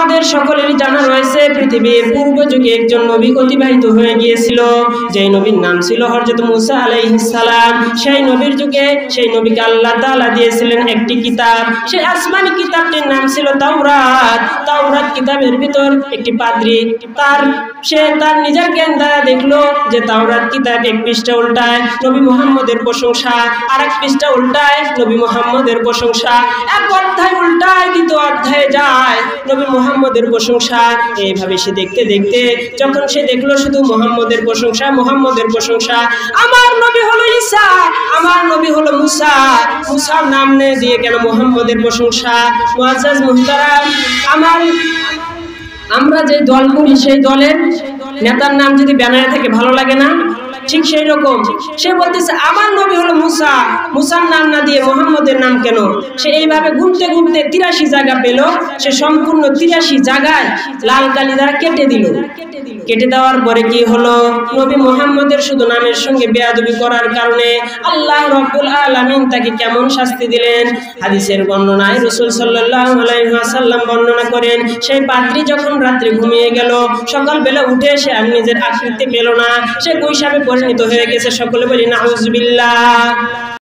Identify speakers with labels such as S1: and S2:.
S1: আমাদের সকলেরই জানা রয়েছে পৃথিবীর পূর্ব যুগে একজন নবী অতিবাহিত হয়ে গিয়েছিল, যেই নবীর নাম ছিল হযরত মূসা আলাইহিস সালাম। সেই নবীর যুগে সেই নবীকে আল্লাহ তাআলা দিয়েছিলেন একটি কিতাব, সেই আসমানি কিতাবটির নাম ছিল তাওরাত। তাওরাত কিতাবের ভিতর একটি পাদ্রী তার নিজের জ্ঞান দ্বারা দেখলো যে তাওরাত কিতাব এক পৃষ্ঠা উল্টায় নবী মুহাম্মদের প্রশংসা, আরেক পৃষ্ঠা উল্টায় নবী মুহাম্মদের প্রশংসা, এক অধ্যায় উল্টায় দ্বিতীয় অধ্যায়ে যায় নবী মুহাম্মদের প্রশংসা। এইভাবে সে দেখতে দেখতে যখন সে দেখলো শুধু মুহাম্মদের প্রশংসা, মুহাম্মদের প্রশংসা, আমার নবী হলো ঈসা, আমার নবী হলো মুসা, মুসার নাম দিয়ে কেন মুহাম্মদের প্রশংসা। মুআজ্জাজ মুহতারাম, আমরা যে দল করি সেই দলের নেতার নাম যদি ব্যানারে থাকে ভালো লাগে না? ঠিক সেই রকম সে বলতেছে আমার নবী হলো মুসা, মুসার নাম না দিয়ে মুহাম্মদের নাম কেন? সে এইভাবে ঘুরতে ঘুরতে 83 জায়গা পেল, সে সম্পূর্ণ 83 জায়গায় লাল কালি দ্বারা কেটে দিল। কেটে দেওয়ার পরে কি হলো? নবী মুহাম্মদের শুধু নামের সঙ্গে বেয়াদবি করার কারণে আল্লাহ রাব্বুল আলামিন তাকে কেমন শাস্তি দিলেন। হাদিসের বর্ণনায় রাসূল সাল্লাল্লাহু আলাইহি ওয়াসাল্লাম বর্ণনা করেন, সেই পাদ্রী যখন রাত্রে ঘুমিয়ে গেল, সকালবেলা উঠে সে আর নিজের আকৃতি পেল না, সে কৈশাবে পরিণত হয়ে গেছে। সকলে বলি নাউজুবিল্লাহ।